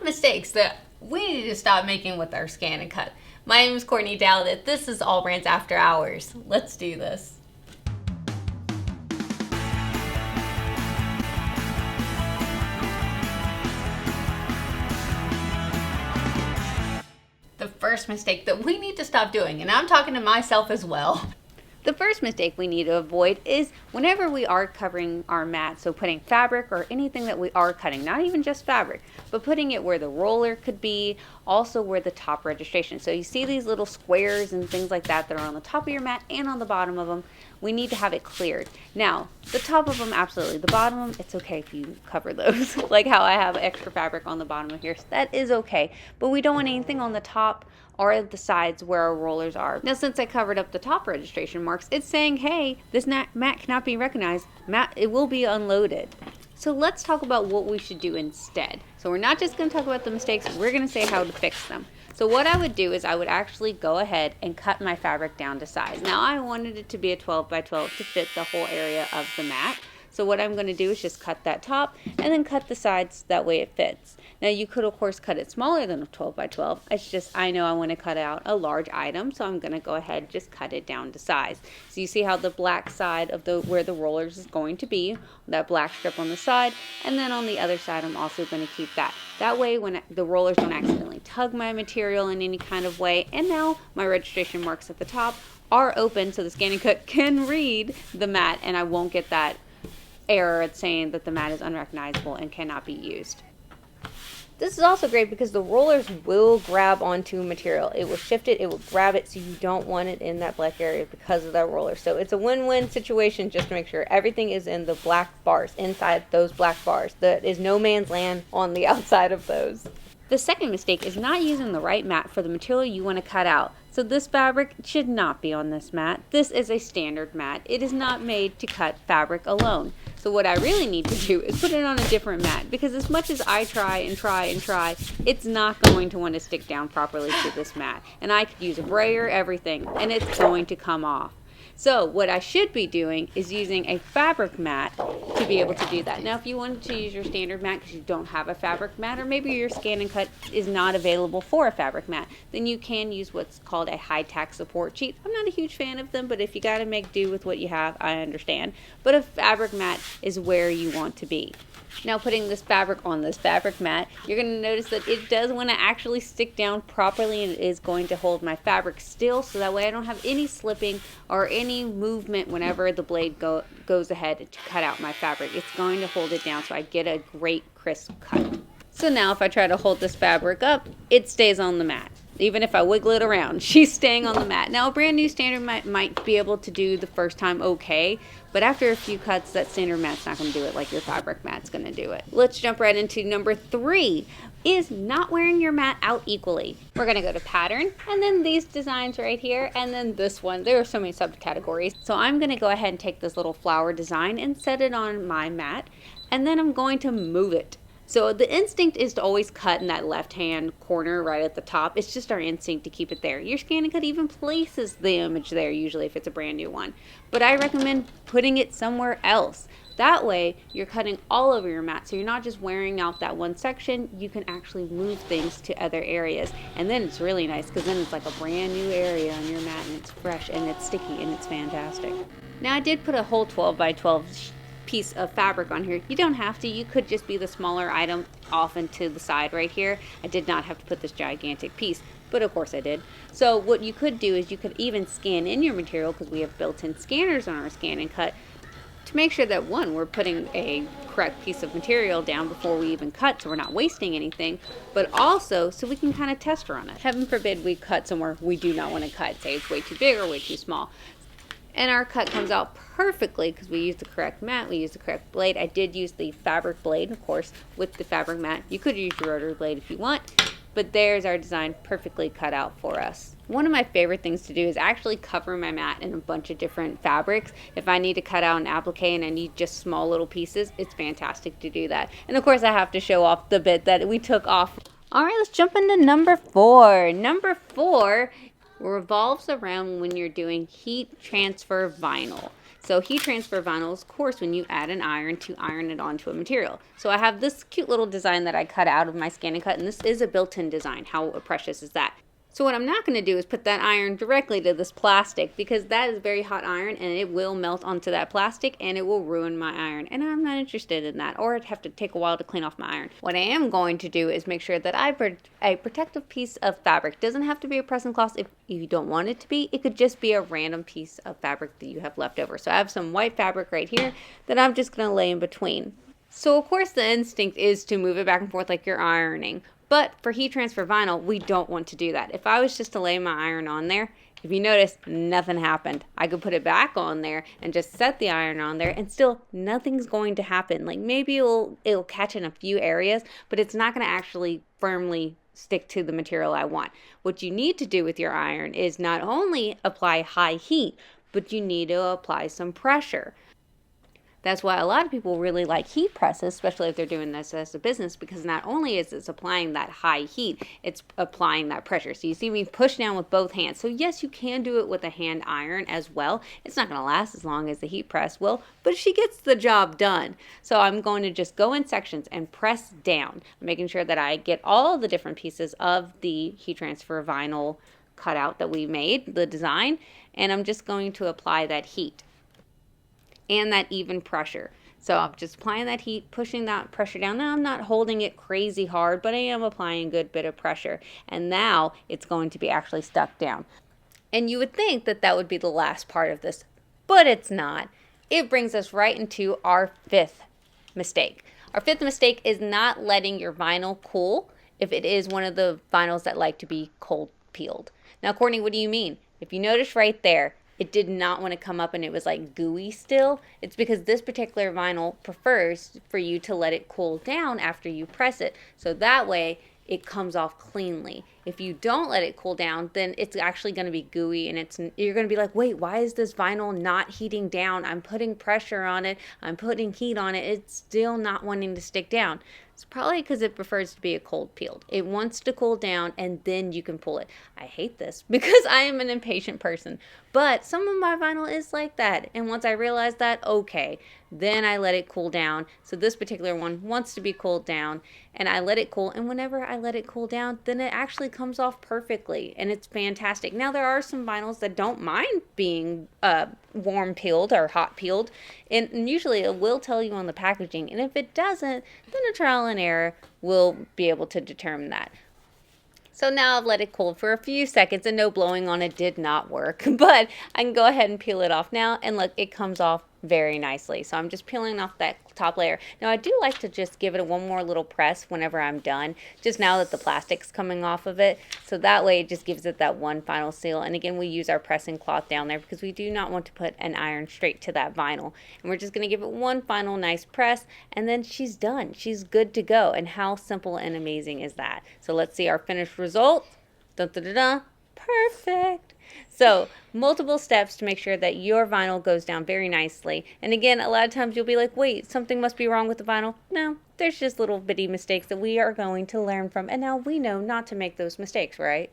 5 mistakes that we need to stop making with our scan and cut. My name is Courtney Douthat. This is AllBrands After Hours. Let's do this. The first mistake that we need to stop doing, and I'm talking to myself as well. The first mistake we need to avoid is whenever we are covering our mat, so putting fabric or anything that we are cutting, not even just fabric, but putting it where the roller could be, also where the top registration. So you see these little squares and things like that that are on the top of your mat and on the bottom of them. We need to have it cleared. Now, the top of them, absolutely. The bottom of them, it's okay if you cover those. Like how I have extra fabric on the bottom of here. So that is okay. But we don't want anything on the top or the sides where our rollers are. Now, since I covered up the top registration marks, it's saying, hey, this mat cannot be recognized. It will be unloaded. So let's talk about what we should do instead. So we're not just going to talk about the mistakes, we're going to say how to fix them. So what I would do is I would actually go ahead and cut my fabric down to size. Now I wanted it to be a 12 by 12 to fit the whole area of the mat. So what I'm going to do is just cut that top and then cut the sides, that way it fits. Now you could of course cut it smaller than a 12 by 12. It's just I know I want to cut out a large item, so I'm going to go ahead and just cut it down to size. So you see how the black side of where the rollers is going to be, that black strip on the side, and then on the other side I'm also going to keep that. That way when the rollers don't accidentally tug my material in any kind of way, and now my registration marks at the top are open so the ScanNCut can read the mat and I won't get that error saying that the mat is unrecognizable and cannot be used. This is also great because the rollers will grab onto material. It will shift it, it will grab it, so you don't want it in that black area because of that roller. So it's a win-win situation just to make sure everything is in the black bars, inside those black bars. There is no man's land on the outside of those. The second mistake is not using the right mat for the material you want to cut out. So this fabric should not be on this mat. This is a standard mat. It is not made to cut fabric alone. So what I really need to do is put it on a different mat, because as much as I try and try and try, it's not going to want to stick down properly to this mat. And I could use a brayer, everything, and it's going to come off. So what I should be doing is using a fabric mat to be able to do that. Now if you wanted to use your standard mat because you don't have a fabric mat, or maybe your ScanNCut is not available for a fabric mat, then you can use what's called a high-tack support sheet. I'm not a huge fan of them, but if you got to make do with what you have, I understand. But a fabric mat is where you want to be. Now putting this fabric on this fabric mat, you're going to notice that it does want to actually stick down properly, and it is going to hold my fabric still, so that way I don't have any slipping or any movement whenever the blade goes ahead to cut out my fabric. It's going to hold it down so I get a great crisp cut. So now if I try to hold this fabric up, it stays on the mat. Even if I wiggle it around, she's staying on the mat. Now, a brand new standard mat might be able to do the first time okay, but after a few cuts, that standard mat's not going to do it like your fabric mat's going to do it. Let's jump right into number 3, is not wearing your mat out equally. We're going to go to pattern, and then these designs right here, and then this one. There are so many subcategories. So I'm going to go ahead and take this little flower design and set it on my mat, and then I'm going to move it. So the instinct is to always cut in that left-hand corner right at the top. It's just our instinct to keep it there. Your ScanNCut even places the image there, usually if it's a brand new one. But I recommend putting it somewhere else. That way, you're cutting all over your mat, so you're not just wearing out that one section. You can actually move things to other areas. And then it's really nice, because then it's like a brand new area on your mat, and it's fresh, and it's sticky, and it's fantastic. Now, I did put a whole 12 by 12 piece of fabric on here. You don't have to. You could just be the smaller item off and to the side right here. I did not have to put this gigantic piece, but of course I did. So what you could do is you could even scan in your material, because we have built-in scanners on our ScanNCut, to make sure that, one, we're putting a correct piece of material down before we even cut, so we're not wasting anything, but also so we can kind of test run it. Heaven forbid we cut somewhere we do not want to cut, say it's way too big or way too small. And our cut comes out perfectly because we used the correct mat, we used the correct blade. I did use the fabric blade, of course, with the fabric mat. You could use your rotary blade if you want, but there's our design perfectly cut out for us. One of my favorite things to do is actually cover my mat in a bunch of different fabrics. If I need to cut out an applique and I need just small little pieces, it's fantastic to do that. And of course I have to show off the bit that we took off. All right, let's jump into number 4. Number 4 revolves around when you're doing heat transfer vinyl. So heat transfer vinyl is, of course, when you add an iron to iron it onto a material. So I have this cute little design that I cut out of my ScanNCut, and this is a built-in design. How precious is that? So what I'm not going to do is put that iron directly to this plastic, because that is very hot iron and it will melt onto that plastic and it will ruin my iron, and I'm not interested in that, or I'd have to take a while to clean off my iron. What I am going to do is make sure that I put a protective piece of fabric. Doesn't have to be a pressing cloth if you don't want it to be. It could just be a random piece of fabric that you have left over. So I have some white fabric right here that I'm just going to lay in between. So of course the instinct is to move it back and forth like you're ironing. But for heat transfer vinyl, we don't want to do that. If I was just to lay my iron on there, if you notice, nothing happened. I could put it back on there and just set the iron on there, and still nothing's going to happen. Like maybe it'll catch in a few areas, but it's not going to actually firmly stick to the material I want. What you need to do with your iron is not only apply high heat, but you need to apply some pressure. That's why a lot of people really like heat presses, especially if they're doing this as a business, because not only is it applying that high heat, it's applying that pressure. So you see me push down with both hands. So yes, you can do it with a hand iron as well. It's not going to last as long as the heat press will, but she gets the job done. So I'm going to just go in sections and press down, making sure that I get all the different pieces of the heat transfer vinyl cutout that we made, the design, and I'm just going to apply that heat and that even pressure. So I'm just applying that heat, pushing that pressure down. Now I'm not holding it crazy hard, but I am applying a good bit of pressure. And now it's going to be actually stuck down. And you would think that that would be the last part of this, but it's not. It brings us right into our fifth mistake. Our fifth mistake is not letting your vinyl cool if it is one of the vinyls that like to be cold peeled. Now, Courtney, what do you mean? If you notice right there, it did not want to come up and it was like gooey still. It's because this particular vinyl prefers for you to let it cool down after you press it. So that way it comes off cleanly. If you don't let it cool down, then it's actually going to be gooey, and you're going to be like, wait, why is this vinyl not heating down? I'm putting pressure on it. I'm putting heat on it. It's still not wanting to stick down. It's probably because it prefers to be a cold peeled. It wants to cool down and then you can pull it. I hate this because I am an impatient person, but some of my vinyl is like that. And once I realize that, okay, then I let it cool down. So this particular one wants to be cooled down, and I let it cool. And whenever I let it cool down, then it actually comes off perfectly, and it's fantastic. Now there are some vinyls that don't mind being warm peeled or hot peeled, and usually it will tell you on the packaging, and if it doesn't, then a trial and error will be able to determine that. So now I've let it cool for a few seconds, and no blowing on it did not work, but I can go ahead and peel it off now, and look, it comes off very nicely. So I'm just peeling off that top layer. Now I do like to just give it one more little press whenever I'm done, just now that the plastic's coming off of it. So that way it just gives it that one final seal. And again, we use our pressing cloth down there because we do not want to put an iron straight to that vinyl. And we're just going to give it one final nice press, and then she's done. She's good to go. And how simple and amazing is that? So let's see our finished result. Dun, dun, dun, dun. Perfect. So multiple steps to make sure that your vinyl goes down very nicely. And again, a lot of times you'll be like, wait, something must be wrong with the vinyl. No, there's just little bitty mistakes that we are going to learn from. And now we know not to make those mistakes, right?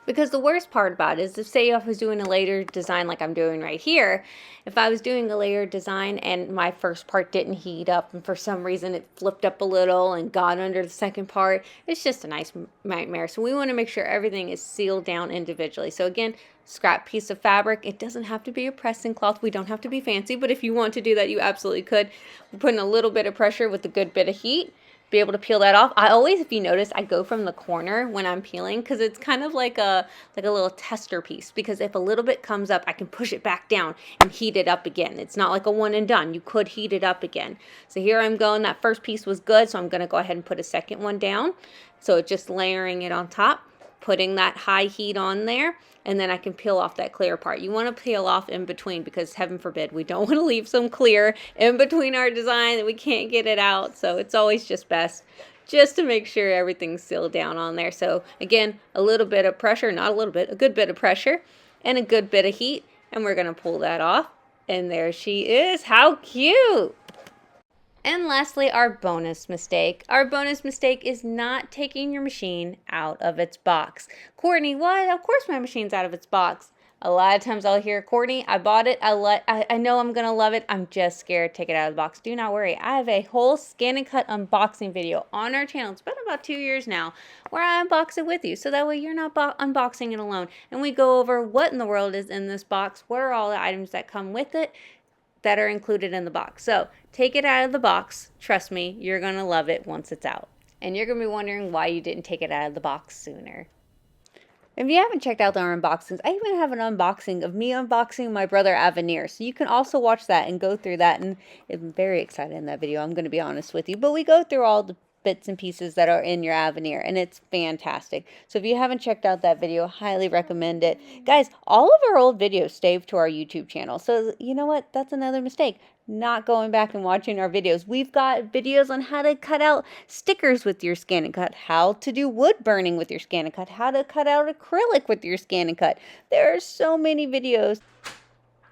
Because the worst part about it is, if say I was doing a layer design like I'm doing right here, if I was doing a layer design and my first part didn't heat up and for some reason it flipped up a little and got under the second part, it's just a nice nightmare. So we want to make sure everything is sealed down individually. So again, scrap piece of fabric. It doesn't have to be a pressing cloth. We don't have to be fancy, but if you want to do that, you absolutely could. We're putting a little bit of pressure with a good bit of heat. Be able to peel that off. I always, if you notice, I go from the corner when I'm peeling because it's kind of like a little tester piece, because if a little bit comes up, I can push it back down and heat it up again. It's not like a one and done. You could heat it up again. So here I'm going. That first piece was good, so I'm going to go ahead and put a second one down. So it's just layering it on top, putting that high heat on there, and then I can peel off that clear part. You want to peel off in between because heaven forbid, we don't want to leave some clear in between our design that we can't get it out. So it's always just best just to make sure everything's sealed down on there. So again, a little bit of pressure, not a little bit, a good bit of pressure and a good bit of heat. And we're going to pull that off. And there she is. How cute! And lastly, our bonus mistake. Our bonus mistake is not taking your machine out of its box. Courtney, what? Of course my machine's out of its box. A lot of times I'll hear, Courtney, I bought it. I know I'm going to love it. I'm just scared. Take it out of the box. Do not worry. I have a whole ScanNCut unboxing video on our channel. It's been about 2 years now where I unbox it with you. So that way you're not unboxing it alone. And we go over what in the world is in this box. What are all the items that come with it that are included in the box. So take it out of the box. Trust me, you're going to love it once it's out. And you're going to be wondering why you didn't take it out of the box sooner. If you haven't checked out our unboxings, I even have an unboxing of me unboxing my Brother Avenir. So you can also watch that and go through that. And I'm very excited in that video, I'm going to be honest with you. But we go through all the bits and pieces that are in your Avenir, and it's fantastic. So if you haven't checked out that video, highly recommend it. Guys, all of our old videos saved to our YouTube channel. So you know what? That's another mistake. Not going back and watching our videos. We've got videos on how to cut out stickers with your ScanNCut, how to do wood burning with your ScanNCut, how to cut out acrylic with your ScanNCut. There are so many videos.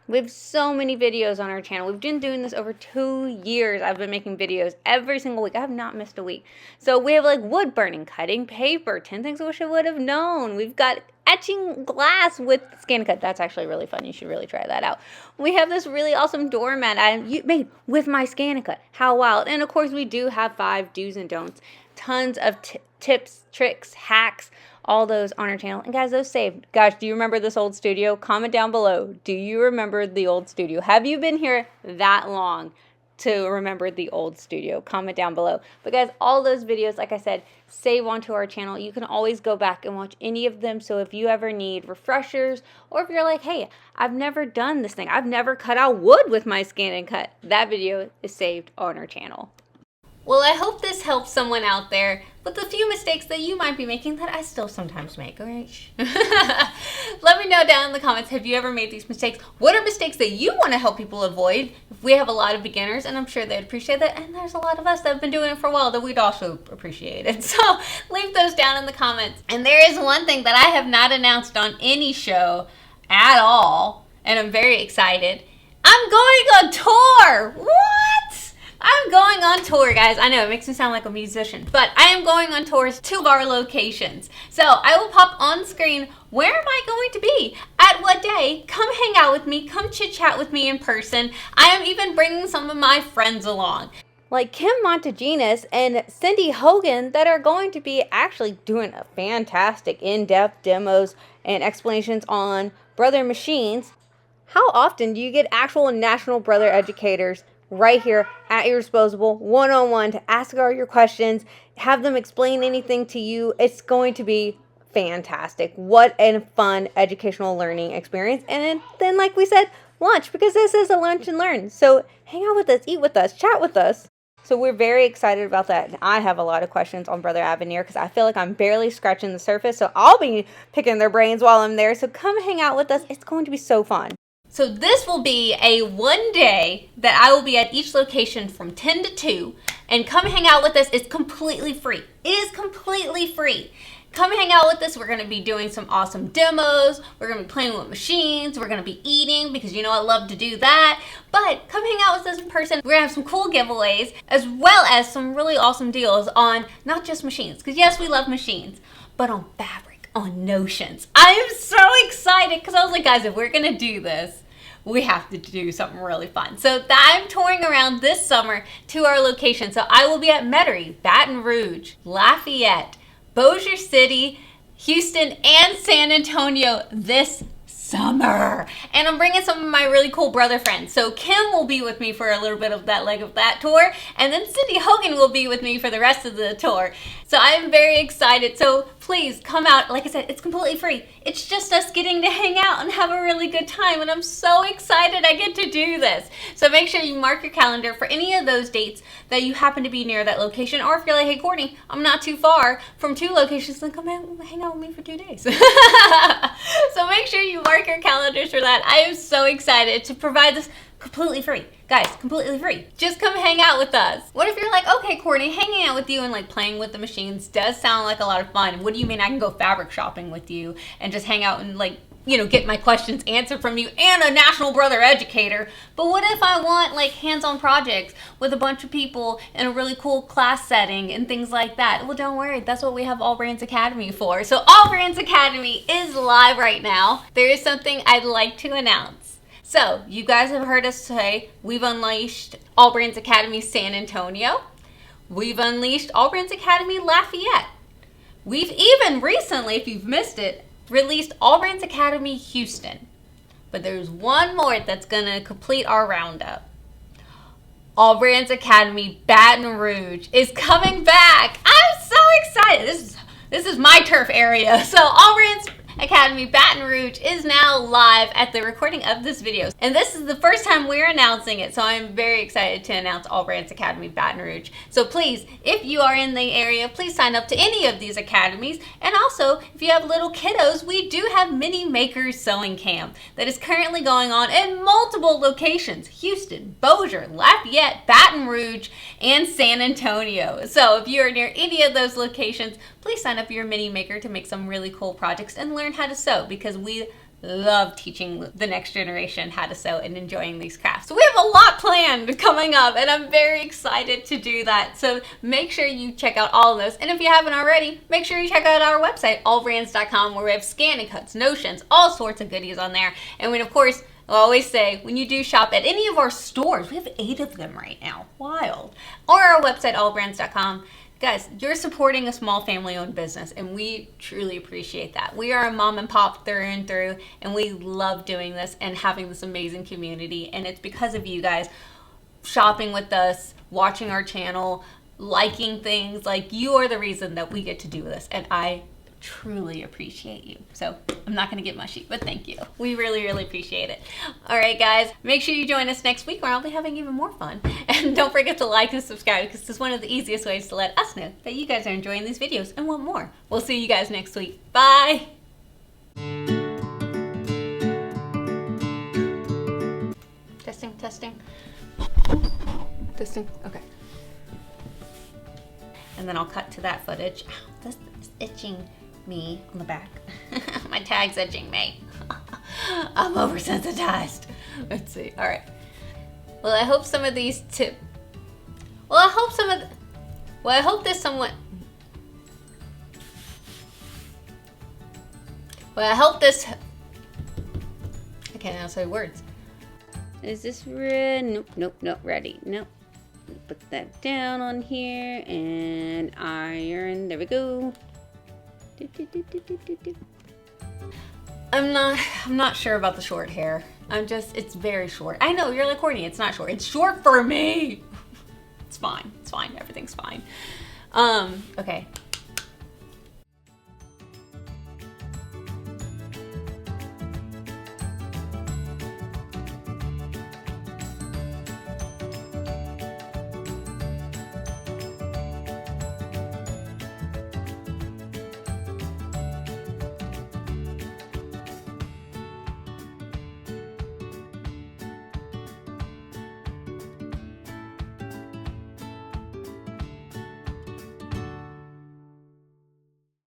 We have so many videos on our channel. We've been doing this over 2 years. I've been making videos every single week. I have not missed a week. So we have like wood burning, cutting paper, 10 things I wish I would have known. We've got etching glass with ScanNCut. That's actually really fun. You should really try that out. We have this really awesome doormat I made with my ScanNCut. How wild. And of course we do have 5 do's and don'ts. Tons of tips, tricks, hacks, all those on our channel. And guys, those saved. Gosh, do you remember this old studio? Comment down below. Do you remember the old studio? Have you been here that long to remember the old studio? Comment down below. But guys, all those videos, like I said, save onto our channel. You can always go back and watch any of them. So if you ever need refreshers, or if you're like, hey, I've never done this thing, I've never cut out wood with my ScanNCut, that video is saved on our channel. Well, I hope this helps someone out there with a few mistakes that you might be making that I still sometimes make, alright? Let me know down in the comments, have you ever made these mistakes? What are mistakes that you want to help people avoid? We have a lot of beginners, and I'm sure they'd appreciate that, and there's a lot of us that have been doing it for a while that we'd also appreciate it. So leave those down in the comments. And there is one thing that I have not announced on any show at all, and I'm very excited. I'm going on tour! What? I'm going on tour, guys. I know it makes me sound like a musician, but I am going on tours to our locations. So I will pop on screen, where am I going to be? At what day? Come hang out with me. Come chit chat with me in person. I am even bringing some of my friends along, like Kim Monteginis and Cindy Hogan, that are going to be actually doing a fantastic in-depth demos and explanations on Brother machines. How often do you get actual national Brother educators right here at your disposal, one-on-one, to ask all your questions, have them explain anything to you? It's going to be fantastic. What a fun educational learning experience. And then, like we said, lunch, because this is a lunch and learn. So hang out with us, eat with us, chat with us. So we're very excited about that. And I have a lot of questions on Brother Avenir because I feel like I'm barely scratching the surface. So I'll be picking their brains while I'm there. So come hang out with us. It's going to be so fun. So this will be a one day that I will be at each location from 10 to 2, and come hang out with us. It's completely free. It is completely free. Come hang out with us. We're going to be doing some awesome demos. We're going to be playing with machines. We're going to be eating, because you know I love to do that. But come hang out with us in person. We're going to have some cool giveaways, as well as some really awesome deals on not just machines, because yes, we love machines, but on fabric, on notions. I am so excited, because I was like, guys, if we're going to do this, we have to do something really fun. So I'm touring around this summer to our location. So I will be at Metairie, Baton Rouge, Lafayette, Bossier City, Houston, and San Antonio this summer. And I'm bringing some of my really cool brother friends. So Kim will be with me for a little bit of that leg of that tour, and then Cindy Hogan will be with me for the rest of the tour. So I'm very excited. So please come out. Like I said, it's completely free. It's just us getting to hang out and have a really good time, and I'm so excited I get to do this. So make sure you mark your calendar for any of those dates that you happen to be near that location, or if you're like, hey Courtney, I'm not too far from 2 locations, then come hang out with me for 2 days. So make sure you mark your calendars for that. I am so excited to provide this completely free. Guys, completely free. Just come hang out with us. What if you're like, okay, Courtney, hanging out with you and like playing with the machines does sound like a lot of fun. What do you mean I can go fabric shopping with you and just hang out and like get my questions answered from you and a National Brother educator. But what if I want like hands-on projects with a bunch of people in a really cool class setting and things like that? Well, don't worry, that's what we have AllBrands Academy for. So AllBrands Academy is live right now. There is something I'd like to announce. So you guys have heard us say we've unleashed AllBrands Academy San Antonio. We've unleashed AllBrands Academy Lafayette. We've even recently, if you've missed it, released AllBrands Academy Houston. But there's one more that's going to complete our roundup. AllBrands Academy Baton Rouge is coming back. I'm so excited. This is my turf area. So AllBrands Academy Baton Rouge is now live at the recording of this video. And this is the first time we're announcing it, so I'm very excited to announce AllBrands Academy Baton Rouge. So please, if you are in the area, please sign up to any of these academies. And also, if you have little kiddos, we do have Mini Makers Sewing Camp that is currently going on in multiple locations: Houston, Bossier, Lafayette, Baton Rouge, and San Antonio. So if you're near any of those locations, please sign up for your mini maker to make some really cool projects and learn how to sew, because we love teaching the next generation how to sew and enjoying these crafts. So we have a lot planned coming up, and I'm very excited to do that. So make sure you check out all of those. And if you haven't already, make sure you check out our website, allbrands.com, where we have scan and cuts, notions, all sorts of goodies on there. And we, of course, I always say, when you do shop at any of our stores, we have 8 of them right now, wild, or our website, allbrands.com, guys, you're supporting a small family-owned business, and we truly appreciate that. We are a mom and pop through and through, and we love doing this and having this amazing community, and it's because of you guys shopping with us, watching our channel, liking things. Like, you are the reason that we get to do this, and I truly appreciate you. So I'm not going to get mushy, but thank you. We really, really appreciate it. All right, guys, make sure you join us next week, where I'll be having even more fun. And don't forget to like and subscribe, because this is one of the easiest ways to let us know that you guys are enjoying these videos and want more. We'll see you guys next week. Bye. Testing, testing. Testing, okay. And then I'll cut to that footage. Ow, this is itching me on the back. My tag's itching me. I'm oversensitized. Let's see. All right. Well, I hope some of these Well, I hope this somewhat. Well, I hope this. I can't now say words. Is this red? Nope, nope, nope. Ready? Nope. Put that down on here and iron. There we go. I'm not sure about the short hair. It's very short. I know, you're like, Courtney, it's not short. It's short for me. It's fine. It's fine. Everything's fine. Okay.